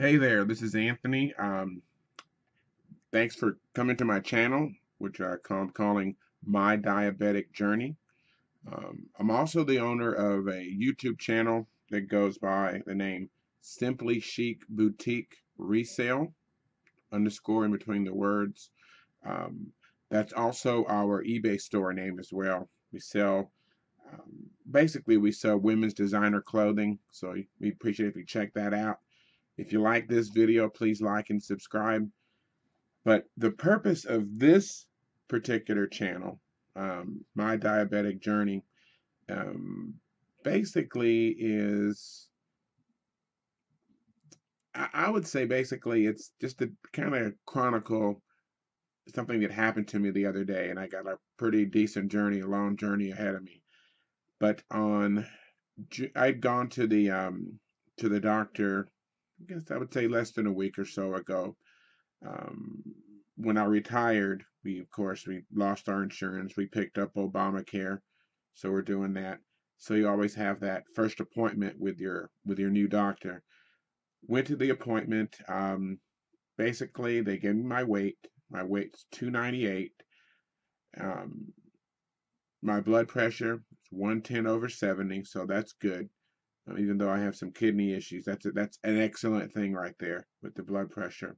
Hey there, this is Anthony. Thanks for coming to my channel, which I'm calling My Diabetic Journey. I'm also the owner of a YouTube channel that goes by the name Simply Chic Boutique Resale, underscore in between the words. Um, that's also our eBay store name as well. We sell, basically, we sell women's designer clothing, so we appreciate if you check that out. If you like this video, please like and subscribe. But the purpose of this particular channel, My Diabetic Journey, um, basically is, I would say basically it's just to kind of chronicle something that happened to me the other day, and I got a pretty decent journey, a long journey ahead of me. But I'd gone to the doctor, I guess I would say less than a week or so ago. Um, when I retired, of course we lost our insurance. We picked up Obamacare, so we're doing that. So you always have that first appointment with your new doctor. Went to the appointment. Basically, they gave me my weight. My weight's 298. Um, my blood pressure is 110 over 70, so that's good. Even though I have some kidney issues, that's an excellent thing right there with the blood pressure.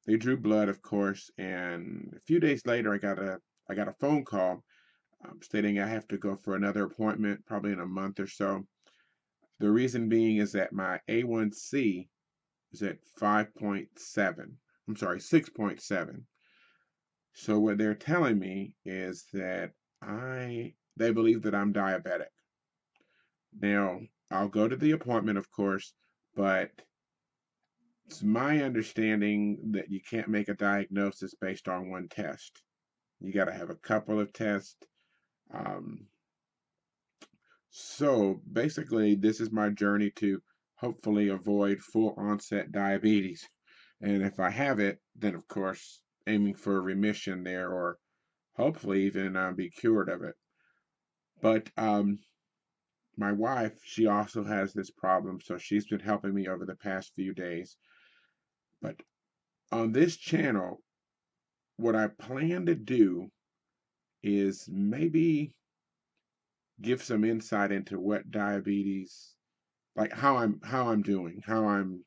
They drew blood, of course, and a few days later, I got a phone call stating I have to go for another appointment, probably in a month or so. The reason being is that my A1C is at 5.7. I'm sorry, 6.7. So what they're telling me is that they believe that I'm diabetic. Now, I'll go to the appointment, of course, but it's my understanding that you can't make a diagnosis based on one test. You got to have a couple of tests. Um, so basically, this is my journey to hopefully avoid full onset diabetes. And if I have it, then of course, aiming for remission there, or hopefully even be cured of it. But my wife, she also has this problem, so she's been helping me over the past few days. But on this channel, what I plan to do is maybe give some insight into what diabetes, like how I'm doing, how I'm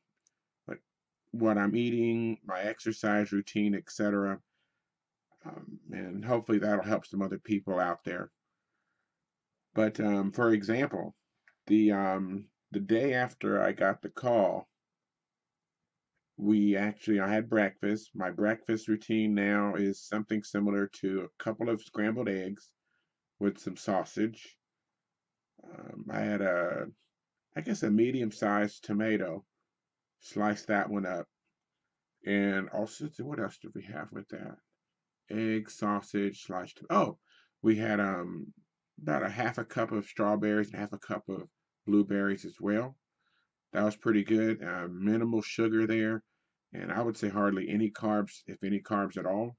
like what I'm eating, my exercise routine, etc. And hopefully that'll help some other people out there. But for example, the day after I got the call, I had breakfast. My breakfast routine now is something similar to a couple of scrambled eggs with some sausage. I had I guess a medium-sized tomato. Slice that one up. And also, what else did we have with that? Egg, sausage, sliced. Oh, we had about a half a cup of strawberries and half a cup of blueberries as well. That was pretty good. Minimal sugar there, and I would say hardly any carbs, if any carbs at all.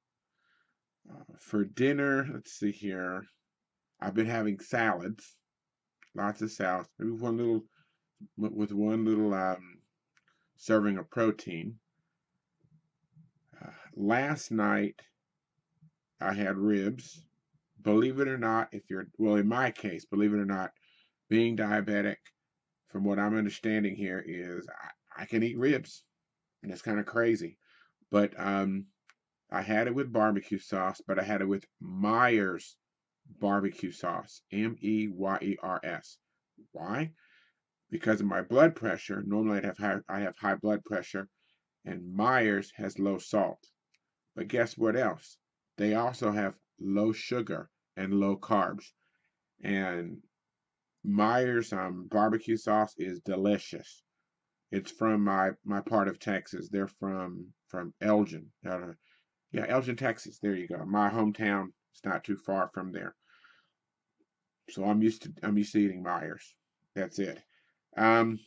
For dinner, let's see here. I've been having salads, lots of salads. Maybe one little with one little serving of protein. Last night I had ribs. Believe it or not, if you're, well, in my case, believe it or not, being diabetic, from what I'm understanding here, is I can eat ribs. And it's kind of crazy. But I had it with barbecue sauce, but I had it with Myers barbecue sauce. Meyers. Why? Because of my blood pressure. Normally I have high blood pressure, and Myers has low salt. But guess what else? They also have low sugar and low carbs. And Myers barbecue sauce is delicious. It's from my part of Texas. They're from Elgin. Yeah, Elgin, Texas. There you go. My hometown. It's not too far from there. So I'm used to eating Myers. That's it. Um,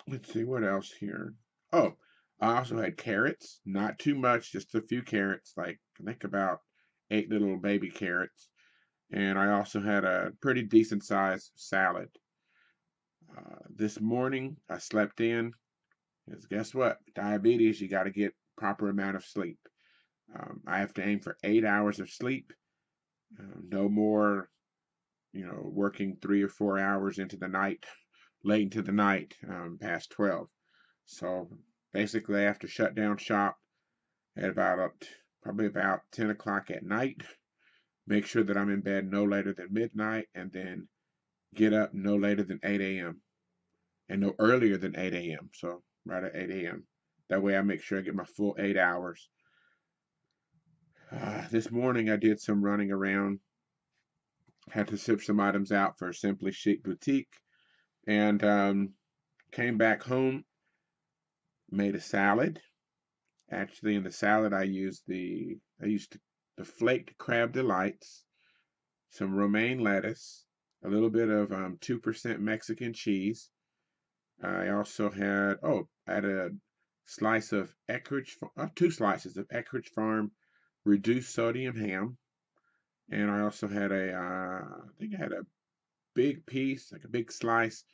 let's see what else here. Oh, I also had carrots. Not too much, just a few carrots. Like I think about 8 little baby carrots. And I also had a pretty decent sized salad. This morning I slept in. Because guess what? Diabetes, you got to get proper amount of sleep. I have to aim for 8 hours of sleep. No more, working 3 or 4 hours into the night, late into the night, past 12. So basically, I have to shut down shop at probably about 10 o'clock at night. Make sure that I'm in bed no later than midnight, and then get up no later than 8 a.m. and no earlier than 8 a.m. So right at 8 a.m. That way I make sure I get my full 8 hours. This morning I did some running around, had to ship some items out for Simply Chic Boutique, and came back home, made a salad. Actually, in the salad I used the flaked crab delights, some romaine lettuce, a little bit of 2% Mexican cheese. I also had a slice of two slices of Eckrich Farm reduced sodium ham, and I also had I think I had a big piece, like a big slice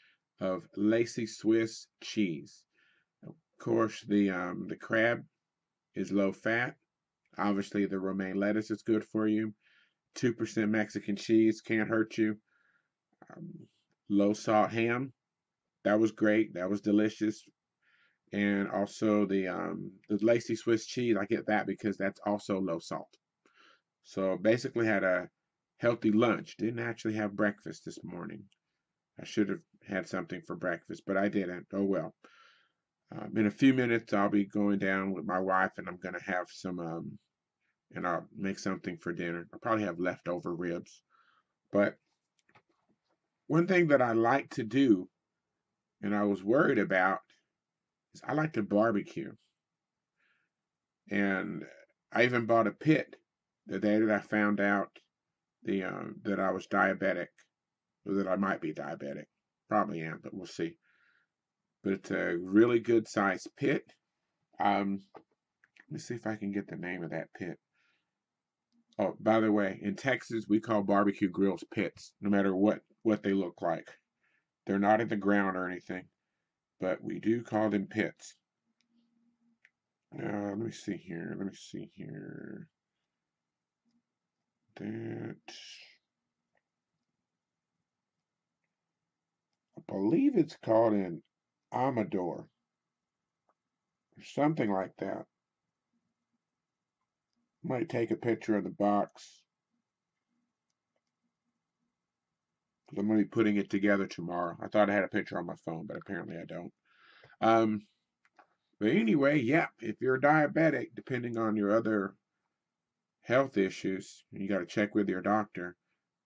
of Lacy Swiss cheese. Of course, the crab is low fat. Obviously, the romaine lettuce is good for you. 2% Mexican cheese can't hurt you. Um, Low salt ham, that was great. That was delicious. And also the Lacy Swiss cheese, I get that because that's also low salt. So basically had a healthy lunch. Didn't actually have breakfast this morning. I should have had something for breakfast, but I didn't. Oh well. In a few minutes, I'll be going down with my wife, and I'm gonna have and I'll make something for dinner. I'll probably have leftover ribs. But one thing that I like to do, and I was worried about, is I like to barbecue. And I even bought a pit the day that I found out that I was diabetic, or that I might be diabetic. Probably am, but we'll see. But it's a really good sized pit. Let me see if I can get the name of that pit. Oh, by the way, in Texas we call barbecue grills pits, no matter what they look like. They're not in the ground or anything, but we do call them pits. Let me see here. Let me see here. That I believe it's called an Amador or something like that. Might take a picture of the box because I'm going to be putting it together tomorrow. I thought I had a picture on my phone, but apparently I don't. Um, but anyway, yeah, if you're diabetic, depending on your other health issues, you got to check with your doctor.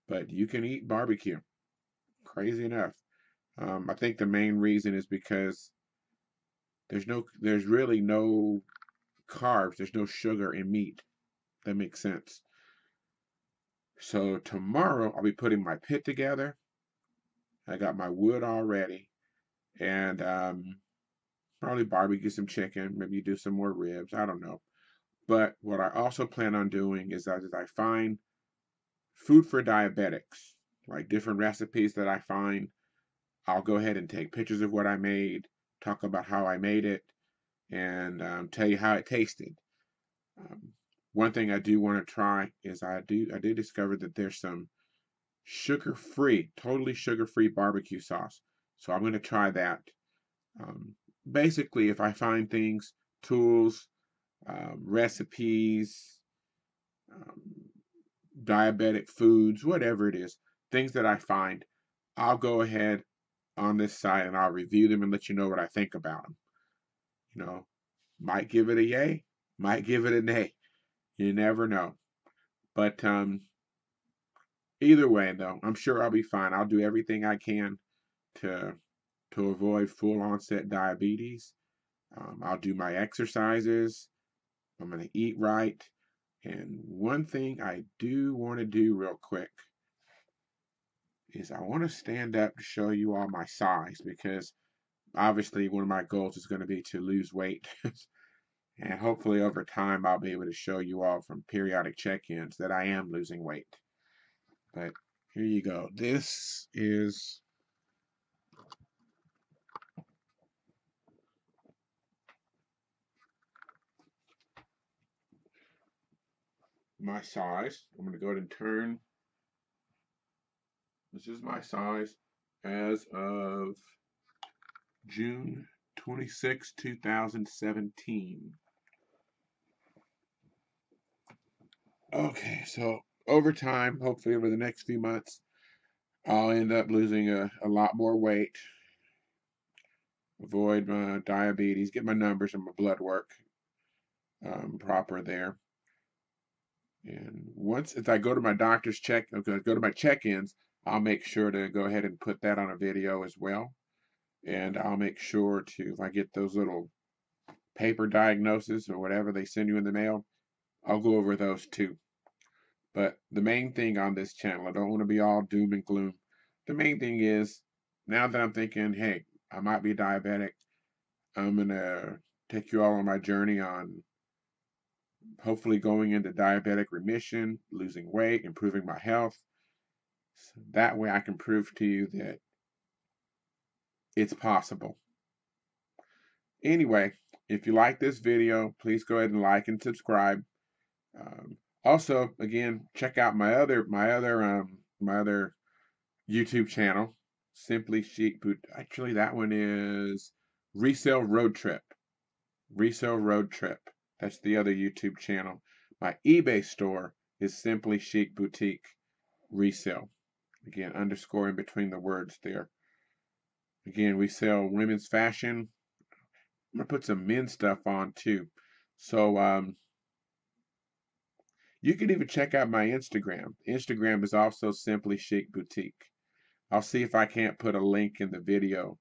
But you can eat barbecue. Crazy enough. I think the main reason is because there's really no carbs, there's no sugar in meat. That makes sense. So tomorrow I'll be putting my pit together. I got my wood all ready, and probably barbecue some chicken, maybe do some more ribs. I don't know. But what I also plan on doing is that as I find food for diabetics, like different recipes that I find, I'll go ahead and take pictures of what I made, talk about how I made it, and tell you how it tasted. Um, One thing I do want to try is I did discover that there's some sugar-free, totally sugar-free barbecue sauce. So I'm going to try that. Um, Basically, if I find things, tools, recipes, um, diabetic foods, whatever it is, things that I find, I'll go ahead on this site and I'll review them and let you know what I think about them. You know, might give it a yay, might give it a nay. You never know. But either way, though, I'm sure I'll be fine. I'll do everything I can to avoid full onset diabetes. I'll do my exercises. I'm going to eat right. And one thing I do want to do real quick is I want to stand up to show you all my size because obviously one of my goals is going to be to lose weight. And hopefully over time I'll be able to show you all from periodic check-ins that I am losing weight. But here you go. This is my size. I'm going to go ahead and turn. This is my size as of June 26, 2017. Okay, so over time, hopefully over the next few months, I'll end up losing a lot more weight, avoid my diabetes, get my numbers and my blood work proper there. And once, if I go to my doctor's go to my check-ins, I'll make sure to go ahead and put that on a video as well. And I'll make sure to, if I get those little paper diagnoses or whatever they send you in the mail, I'll go over those too. But the main thing on this channel, I don't want to be all doom and gloom. The main thing is, now that I'm thinking, hey, I might be diabetic, I'm going to take you all on my journey on hopefully going into diabetic remission, losing weight, improving my health. So that way I can prove to you that it's possible. Anyway, if you like this video, please go ahead and like and subscribe. Also, again, check out my other YouTube channel, Simply Chic Boot. Actually, that one is Resale Road Trip. Resale Road Trip. That's the other YouTube channel. My eBay store is Simply Chic Boutique Resale. Again, underscore in between the words there. Again, we sell women's fashion. I'm gonna put some men's stuff on too. So you can even check out my Instagram. Instagram is also Simply Chic Boutique. I'll see if I can't put a link in the video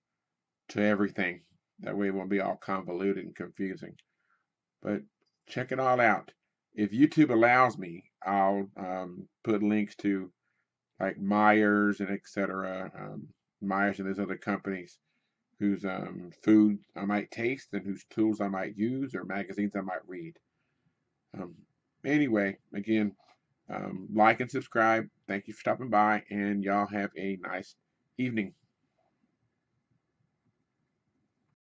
to everything. That way it won't be all convoluted and confusing. But check it all out. If YouTube allows me, I'll put links to like Myers and etc. Myers and those other companies whose food I might taste and whose tools I might use or magazines I might read. Um, anyway, again, like and subscribe. Thank you for stopping by, and y'all have a nice evening.